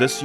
10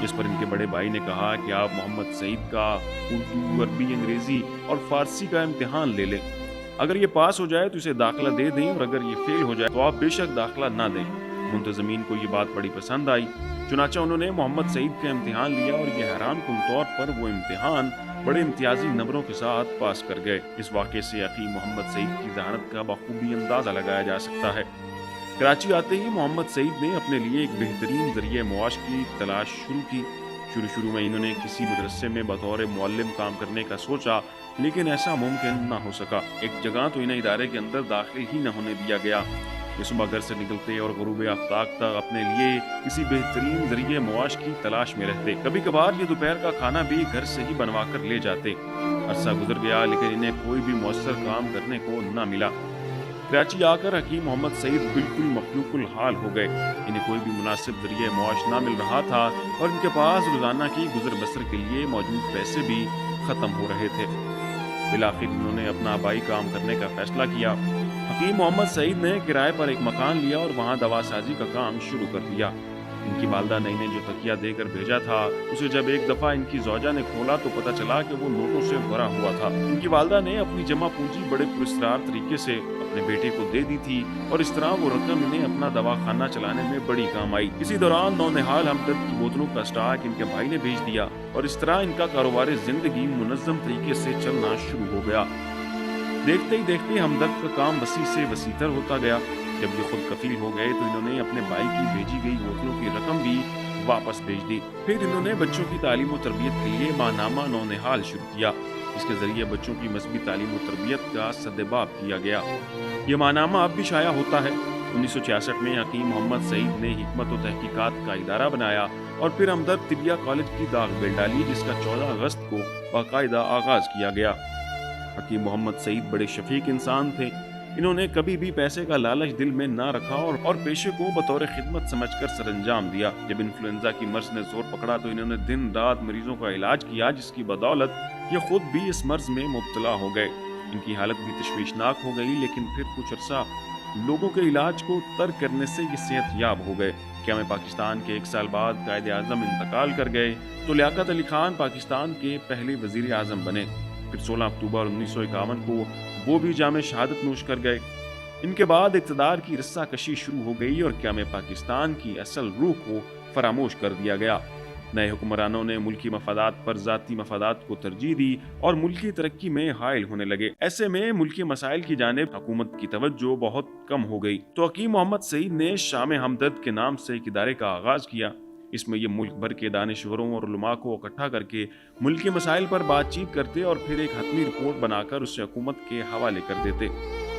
جس پر ان کے بڑے بھائی نے کہا کہ آپ محمد سعید کا اردو، عربی، انگریزی اور فارسی کا امتحان لے لیں، اگر یہ پاس ہو جائے تو اسے داخلہ دے دیں، اور اگر یہ فیل ہو جائے تو آپ بے شک داخلہ نہ دیں۔ منتظمین کو یہ بات بڑی پسند آئی، چنانچہ انہوں نے محمد سعید کا امتحان لیا، اور یہ حیران کن طور پر وہ امتحان بڑے امتیازی نمبروں کے ساتھ پاس کر گئے۔ اس واقعے سے اخی محمد سعید کی ذہانت کا بخوبی اندازہ لگایا جا سکتا ہے۔ کراچی آتے ہی محمد سعید نے اپنے لیے ایک بہترین ذریعہ معاش کی تلاش شروع کی۔ شروع میں انہوں نے کسی مدرسے میں بطور معلم کام کرنے کا سوچا، لیکن ایسا ممکن نہ ہو سکا۔ ایک جگہ تو انہیں ادارے کے اندر داخل ہی نہ ہونے دیا گیا۔ یہ صبح گھر سے نکلتے اور غروب آفتاب تک اپنے لیے کسی بہترین ذریعہ معاش کی تلاش میں رہتے۔ کبھی کبھار یہ دوپہر کا کھانا بھی گھر سے ہی بنوا کر لے جاتے۔ عرصہ گزر گیا لیکن انہیں کوئی بھی مؤثر کام کرنے کو نہ ملا۔ کراچی آ کر حکیم محمد سعید بالکل مخلوق الحال ہو گئے۔ انہیں کوئی بھی مناسب ذریعہ معاش نہ مل رہا تھا، اور ان کے پاس روزانہ کی گزر بسر کے لیے موجود پیسے بھی ختم ہو رہے تھے۔ بالآخر انہوں نے اپنا آبائی کام کرنے کا فیصلہ کیا۔ حکیم محمد سعید نے کرائے پر ایک مکان لیا اور وہاں دوا سازی کا کام شروع کر دیا۔ ان کی والدہ نے انہیں جو تکیہ دے کر بھیجا تھا، اسے جب ایک دفعہ ان کی زوجہ نے کھولا تو پتہ چلا کہ وہ نوٹوں سے بھرا ہوا تھا۔ ان کی والدہ نے اپنی جمع پونجی بڑے پراسرار طریقے سے اپنے بیٹے کو دے دی تھی، اور اس طرح وہ رقم انہیں اپنا دواخانہ چلانے میں بڑی کام آئی۔ اسی دوران نونہال ہمدرد کی بوتلوں کا اسٹاک ان کے بھائی نے بھیج دیا، اور اس طرح ان کا کاروبار زندگی منظم طریقے سے چلنا شروع ہو گیا۔ دیکھتے ہی دیکھتے ہمدرد کا کام وسیع سے وسیع تر ہوتا گیا۔ جب یہ خود کفیل ہو گئے تو انہوں نے اپنے بھائی کی بھیجی گئی بوتلوں کی رقم بھی واپس بھیج دی۔ پھر انہوں نے بچوں کی تعلیم و تربیت کے لیے ماہنامہ نونہال شروع کیا، جس کے ذریعے بچوں کی مذہبی تعلیم و تربیت کا سدباب کیا گیا۔ یہ ماہنامہ اب بھی شائع ہوتا ہے۔ 1966 میں حکیم محمد سعید نے حکمت و تحقیقات کا ادارہ بنایا، اور پھر ہمدرد طبیہ کالج کی داغ بیل ڈالی، جس کا 14 اگست کو باقاعدہ آغاز کیا گیا۔ حکیم محمد سعید بڑے شفیق انسان تھے۔ انہوں نے کبھی بھی پیسے کا لالچ دل میں نہ رکھا، اور پیشے کو بطور خدمت سمجھ کر سر انجام دیا۔ جب انفلوئنزا کی مرض نے زور پکڑا تو انہوں نے دن رات مریضوں کا علاج کیا، جس کی بدولت یہ خود بھی اس مرض میں مبتلا ہو گئے۔ ان کی حالت بھی تشویشناک ہو گئی، لیکن پھر کچھ عرصہ لوگوں کے علاج کو ترک کرنے سے یہ صحت یاب ہو گئے۔ قیام پاکستان کے 1 سال بعد قائد اعظم انتقال کر گئے تو لیاقت علی خان پاکستان کے پہلے وزیر اعظم بنے۔ پھر 16 اکتوبر 1951 کو وہ بھی جام شہادت نوش کر گئے۔ ان کے بعد اقتدار کی رسہ کشی شروع ہو گئی، اور قیام پاکستان کی اصل روح کو فراموش کر دیا گیا۔ نئے حکمرانوں نے ملکی مفادات پر ذاتی مفادات کو ترجیح دی، اور ملکی ترقی میں حائل ہونے لگے۔ ایسے میں ملکی مسائل کی جانب حکومت کی توجہ بہت کم ہو گئی۔ تو حکیم محمد سعید نے شام ہمدرد کے نام سے ایک ادارے کا آغاز کیا۔ اس میں یہ ملک بھر کے دانشوروں اور علماء کو اکٹھا کر کے ملکی مسائل پر بات چیت کرتے، اور پھر ایک حتمی رپورٹ بنا کر اسے حکومت کے حوالے کر دیتے۔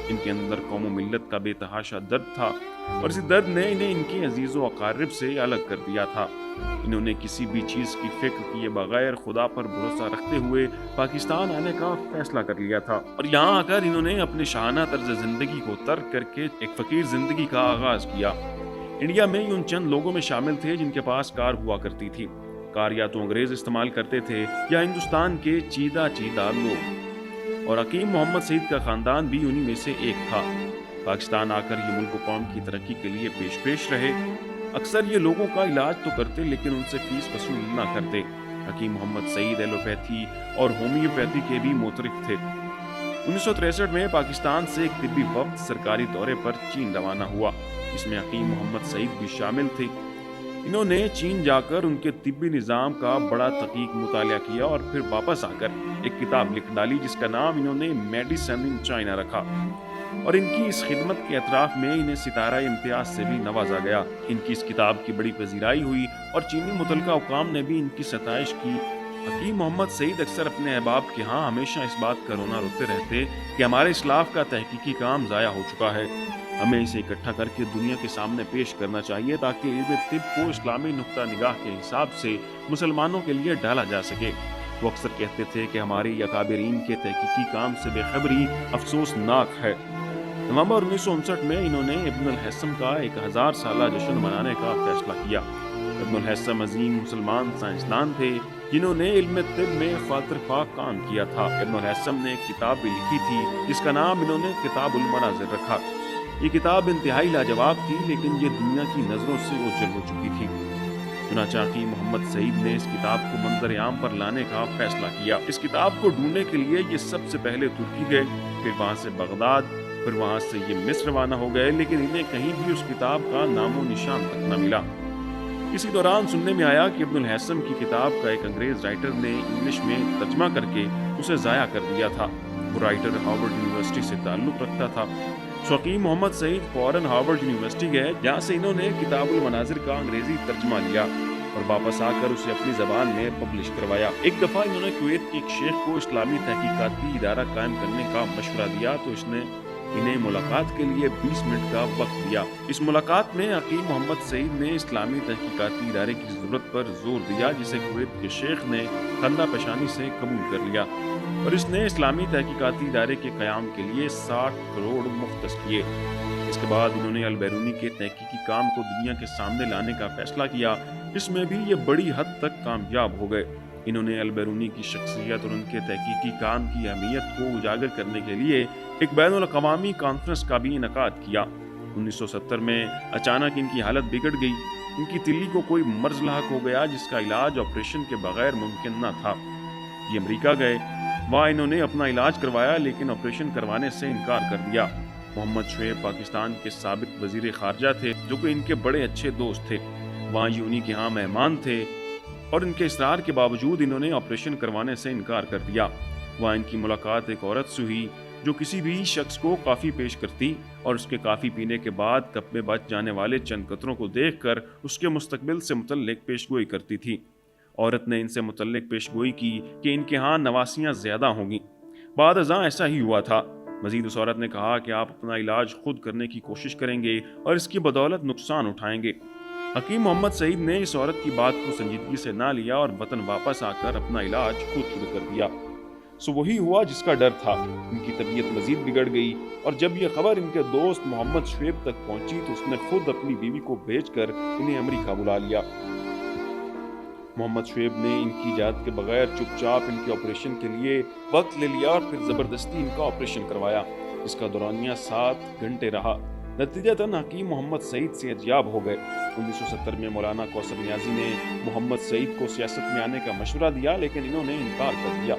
ان کے اندر قوم و ملت کا بے تحاشا درد تھا، اور اسی درد نے انہیں ان کے عزیز و اقارب سے الگ کر دیا تھا۔ انہوں نے کسی بھی چیز کی فکر کیے بغیر خدا پر بھروسہ رکھتے ہوئے پاکستان آنے کا فیصلہ کر لیا تھا، اور یہاں آ کر انہوں نے اپنے شاہانہ طرز زندگی کو ترک کر کے ایک فقیر زندگی کا آغاز کیا۔ انڈیا میں ان چند لوگوں میں شامل تھے جن کے پاس کار ہوا کرتی تھی۔ کار یا تو انگریز استعمال کرتے تھے یا ہندوستان کے چیدہ لوگ، اور حکیم محمد سعید کا خاندان بھی انہی میں سے ایک تھا۔ پاکستان آ کر یہ ملک و قوم کی ترقی کے لیے پیش رہے۔ اکثر یہ لوگوں کا علاج تو کرتے، لیکن ان سے فیس وصول نہ کرتے۔ حکیم محمد سعید ایلوپیتھی اور ہومیوپیتھی کے بھی معترف تھے۔ 1963 میں پاکستان سے ایک طبی وفد سرکاری دورے پر چین روانہ ہوا، جس میں حکیم محمد سعید بھی شامل تھے۔ انہوں نے چین جا کر ان کے طبی نظام کا بڑا تحقیق مطالعہ کیا، اور پھر واپس آ کر ایک کتاب لکھ ڈالی جس کا نام انہوں نے میڈیسن ان چائنا رکھا، اور ان کی اس خدمت کے اطراف میں انہیں ستارہ امتیاز سے بھی نوازا گیا۔ ان کی اس کتاب کی بڑی پذیرائی ہوئی، اور چینی متعلقہ حکام نے بھی ان کی ستائش کی۔ حکیم محمد سعید اکثر اپنے احباب کے ہاں ہمیشہ اس بات کا رونا روتے رہتے کہ ہمارے اسلاف کا تحقیقی کام ضائع ہو چکا ہے، ہمیں اسے اکٹھا کر کے دنیا کے سامنے پیش کرنا چاہیے تاکہ علم طب کو اسلامی نقطہ نگاہ کے حساب سے مسلمانوں کے لیے ڈالا جا سکے۔ وہ اکثر کہتے تھے کہ ہماری اکابرین کے تحقیقی کام سے بے خبری افسوسناک ہے۔ نومبر 1959 میں انہوں نے ابن الحسم کا 1000 سالہ جشن منانے کا فیصلہ کیا۔ ابن الحسم عظیم مسلمان سائنسدان تھے جنہوں نے علم طب میں خاطر خواہ کام کیا تھا۔ ابن الحسم نے ایک کتاب بھی لکھی تھی جس کا نام انہوں نے کتاب المناظر رکھا۔ یہ کتاب انتہائی لاجواب تھی، لیکن یہ دنیا کی نظروں سے اوجھل ہو چکی تھی۔ چنانچہ حکیم محمد سعید نے اس کتاب کو منظر عام پر لانے کا فیصلہ کیا۔ اس کتاب کو ڈھونڈنے کے لیے یہ سب سے پہلے ترکی گئے، پھر وہاں سے بغداد، پھر وہاں سے یہ مصر روانہ ہو گئے، لیکن انہیں کہیں بھی اس کتاب کا نام و نشان تک نہ ملا۔ اسی دوران سننے میں آیا کہ ابن الہیثم کی کتاب کا ایک انگریز رائٹر نے انگلش میں ترجمہ کر کے اسے ضائع کر دیا تھا۔ وہ رائٹر ہارورڈ یونیورسٹی سے تعلق رکھتا تھا۔ حکیم محمد سعید فوراً ہارورڈ یونیورسٹی گئے، جہاں سے انہوں نے کتاب المناظر کا انگریزی ترجمہ لیا اور واپس آ کر اسے اپنی زبان میں پبلش کروایا۔ ایک دفعہ انہوں نے کویت کے ایک شیخ کو اسلامی تحقیقاتی ادارہ قائم کرنے کا مشورہ دیا تو اس نے انہیں ملاقات کے لیے 20 منٹ کا وقت دیا۔ اس ملاقات میں حکیم محمد سعید نے اسلامی تحقیقاتی ادارے کی ضرورت پر زور دیا، جسے کویت کے شیخ نے خندہ پیشانی سے قبول کر لیا اور اس نے اسلامی تحقیقاتی ادارے کے قیام کے لیے 60 کروڑ مختص کیے۔ اس کے بعد انہوں نے البیرونی کے تحقیقی کام کو دنیا کے سامنے لانے کا فیصلہ کیا، اس میں بھی یہ بڑی حد تک کامیاب ہو گئے۔ انہوں نے البیرونی کی شخصیت اور ان کے تحقیقی کام کی اہمیت کو اجاگر کرنے کے لیے ایک بین الاقوامی کانفرنس کا بھی انعقاد کیا۔ 1970 میں اچانک ان کی حالت بگڑ گئی۔ ان کی تلی کو کوئی مرض لاحق ہو گیا جس کا علاج آپریشن کے بغیر ممکن نہ تھا۔ یہ امریکہ گئے، وہاں انہوں نے اپنا علاج کروایا لیکن آپریشن کروانے سے انکار کر دیا۔ محمد شعیب پاکستان کے سابق وزیر خارجہ تھے جو کہ ان کے بڑے اچھے دوست تھے، وہاں یہ انہی کے ہاں مہمان تھے اور ان کے اصرار کے باوجود انہوں نے آپریشن کروانے سے انکار کر دیا۔ وہاں ان کی ملاقات ایک عورت سے ہوئی جو کسی بھی شخص کو کافی پیش کرتی اور اس کے کافی پینے کے بعد کپ میں بچ جانے والے چند قطروں کو دیکھ کر اس کے مستقبل سے متعلق پیش گوئی کرتی تھی۔ عورت نے ان سے متعلق پیش گوئی کی کہ ان کے ہاں نواسیاں زیادہ ہوں گی۔ بعد ازاں ایسا ہی ہوا تھا۔ مزید اس عورت نے کہا کہ آپ اپنا علاج خود کرنے کی کوشش کریں گے اور اس کی بدولت نقصان اٹھائیں گے۔ حکیم محمد سعید نے اس عورت کی بات کو سنجیدگی سے نہ لیا اور وطن واپس آ کر اپنا علاج خود شروع کر دیا۔ سو وہی ہوا جس کا ڈر تھا۔ ان کی طبیعت مزید بگڑ گئی اور جب یہ خبر ان کے دوست محمد شعیب تک پہنچی تو اس نے خود اپنی بیوی کو بھیج کر انہیں امریکہ بلا لیا۔ محمد شعیب نے ان کی اجازت کے بغیر چپ چاپ ان کے آپریشن کے لیے وقت لے لیا اور پھر زبردستی ان کا آپریشن کروایا، جس کا دورانیہ 7 گھنٹے رہا۔ نتیجتاً حکیم محمد سعید صحت یاب ہو گئے۔ 1970 میں مولانا کوثر نیازی نے محمد سعید کو سیاست میں آنے کا مشورہ دیا لیکن انہوں نے انکار کر دیا۔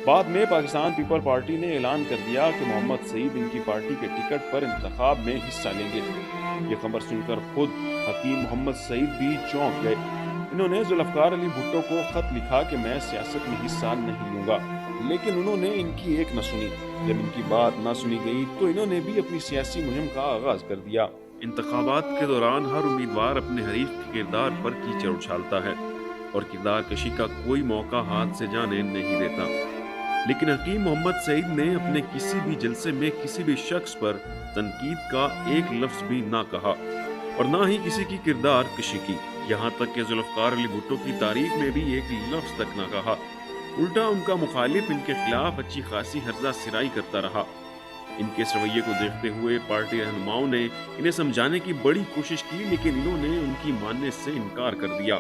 بعد میں پاکستان پیپل پارٹی نے اعلان کر دیا کہ محمد سعید ان کی پارٹی کے ٹکٹ پر انتخاب میں حصہ لیں گے۔ یہ خبر سن کر خود حکیم محمد سعید بھی چونک گئے۔ انہوں نے ذوالفقار علی بھٹو کو خط لکھا کہ میں سیاست میں حصہ نہیں لوں گا، لیکن انہوں نے ان کی ایک نہ سنی۔ جب ان کی بات نہ سنی گئی تو انہوں نے بھی اپنی سیاسی مہم کا آغاز کر دیا۔ انتخابات کے دوران ہر امیدوار اپنے حریف کے کردار پر کیچڑ اچھالتا ہے اور کردار کشی کا کوئی موقع ہاتھ سے جانے نہیں دیتا، لیکن حکیم محمد سعید نے اپنے کسی بھی جلسے میں کسی بھی شخص پر تنقید کا ایک لفظ بھی نہ کہا اور نہ ہی کسی کی کردار کشی کی، یہاں تک کہ ذوالفقار علی بھٹو کی تعریف میں بھی ایک لفظ تک نہ کہا۔ الٹا ان کا مخالف ان کے خلاف اچھی خاصی ہرزہ سرائی کرتا رہا۔ ان کے اس رویے کو دیکھتے ہوئے پارٹی رہنماؤں نے انہیں سمجھانے کی بڑی کوشش کی لیکن انہوں نے ان کی ماننے سے انکار کر دیا۔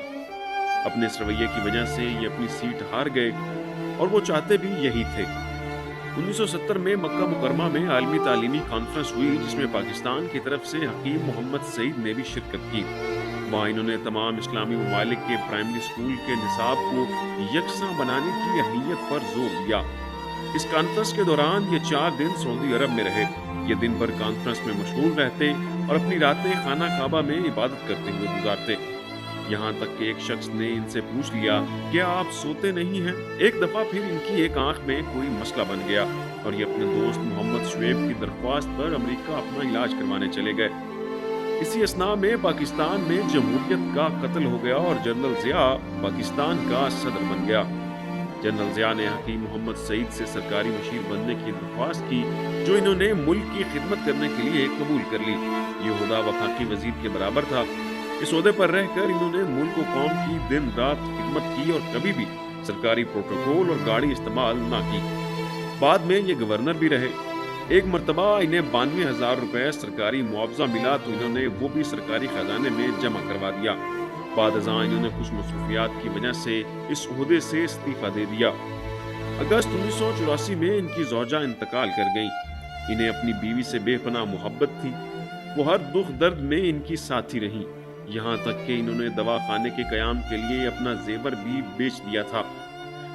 اپنے اس رویے کی وجہ سے یہ اپنی سیٹ ہار گئے اور وہ چاہتے بھی یہی تھے۔ 1970 میں مکہ مکرمہ میں عالمی تعلیمی کانفرنس ہوئی جس میں پاکستان کی طرف سے حکیم محمد سعید نے بھی شرکت کی۔ وہاں انہوں نے تمام اسلامی ممالک کے پرائمری اسکول کے نصاب کو یکساں بنانے کی اہمیت پر زور دیا۔ اس کانفرنس کے دوران یہ 4 دن سعودی عرب میں رہے۔ یہ دن بھر کانفرنس میں مشغول رہتے اور اپنی راتیں خانہ کعبہ میں عبادت کرتے ہوئے گزارتے، یہاں تک کہ ایک شخص نے ان سے پوچھ لیا کیا آپ سوتے نہیں ہیں؟ ایک دفعہ پھر ان کی ایک آنکھ میں کوئی مسئلہ بن گیا اور یہ اپنے دوست محمد شعیب کی درخواست پر امریکہ اپنا علاج کروانے چلے گئے۔ اسی اثناء میں پاکستان میں جمہوریت کا قتل ہو گیا اور جنرل ضیاء پاکستان کا صدر بن گیا۔ جنرل ضیاء نے حکیم محمد سعید سے سرکاری مشیر بننے کی درخواست کی جو انہوں نے ملک کی خدمت کرنے کے لیے قبول کر لی۔ یہ عہدہ وفاقی وزیر کے برابر تھا۔ اس عہدے پر رہ کر انہوں نے ملک و قوم کی دن رات خدمت کی اور کبھی بھی سرکاری پروٹوکول اور گاڑی استعمال نہ کی۔ بعد میں یہ گورنر بھی رہے۔ ایک مرتبہ انہیں 92,000 روپے سرکاری معاوضہ ملا تو انہوں نے وہ بھی سرکاری خزانے میں جمع کروا دیا۔ بعد ازاں انہوں نے کچھ مصروفیات کی وجہ سے اس عہدے سے استعفیٰ دے دیا۔ اگست 1984 میں ان کی زوجہ انتقال کر گئیں۔ انہیں اپنی بیوی سے بے پناہ محبت تھی، وہ ہر دکھ درد میں ان کی ساتھی رہیں۔ یہاں تک کہ انہوں نے دواخانے کے قیام کے لیے اپنا زیور بھی بیچ دیا تھا۔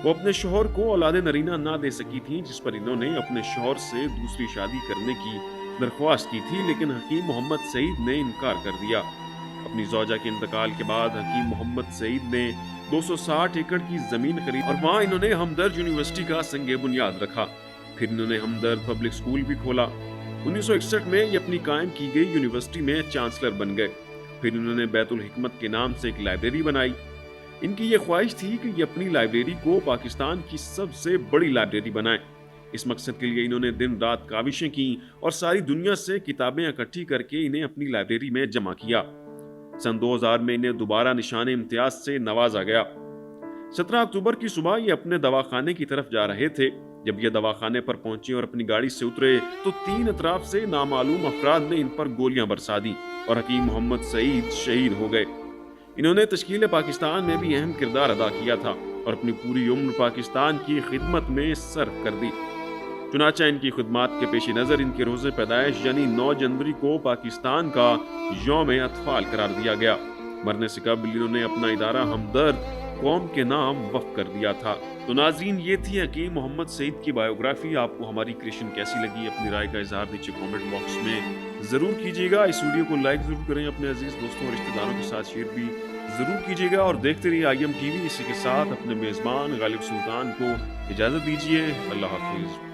وہ اپنے شوہر کو اولاد نرینہ نہ دے سکی تھیں، جس پر انہوں نے اپنے شوہر سے دوسری شادی کرنے کی درخواست کی تھی، لیکن حکیم محمد سعید نے انکار کر دیا۔ اپنی زوجہ کے انتقال کے بعد حکیم محمد سعید نے 260 ایکڑ کی زمین خرید اور وہاں انہوں نے ہمدرد یونیورسٹی کا سنگ بنیاد رکھا۔ پھر انہوں نے ہمدرد پبلک اسکول بھی کھولا۔ 1961 میں یہ اپنی قائم کی گئی یونیورسٹی میں چانسلر بن گئے۔ پھر انہوں نے بیت الحکمت کے نام سے ایک لائبریری بنائی۔ ان کی یہ خواہش تھی کہ یہ اپنی لائبریری کو پاکستان کی سب سے بڑی لائبریری بنائیں۔ اس مقصد کے لیے انہوں نے دن رات کاوشیں کی اور ساری دنیا سے کتابیں اکٹھی کر کے انہیں اپنی لائبریری میں جمع کیا۔ سن 2000 میں انہیں دوبارہ نشان امتیاز سے نوازا گیا۔ 17 اکتوبر کی صبح یہ اپنے دواخانے کی طرف جا رہے تھے۔ جب یہ دواخانے پر پہنچے اور اپنی گاڑی سے اترے تو 3 اطراف سے نامعلوم افراد نے ان پر گولیاں برسا دی اور حکیم محمد سعید شہید ہو گئے۔ انہوں نے تشکیل پاکستان میں بھی اہم کردار ادا کیا تھا اور اپنی پوری عمر پاکستان کی خدمت میں صرف کر دی۔ چنانچہ ان کی خدمات کے پیش نظر ان کے روز پیدائش یعنی 9 جنوری کو پاکستان کا یوم اطفال قرار دیا گیا۔ مرنے سے قبل انہوں نے اپنا ادارہ ہمدرد قوم کے نام وقف کر دیا تھا۔ تو ناظرین، یہ تھی حکیم محمد سعید کی بایوگرافی۔ آپ کو ہماری کریشن کیسی لگی؟ اپنی رائے کا اظہار نیچے کامنٹ باکس میں ضرور کیجیے گا۔ اس ویڈیو کو لائک ضرور کریں، اپنے عزیز دوستوں اور رشتہ داروں کے ساتھ شیئر بھی ضرور کیجیے گا اور دیکھتے رہیے IM TV۔ اسی کے ساتھ اپنے میزبان غالب سلطان کو اجازت دیجیے۔ اللہ حافظ۔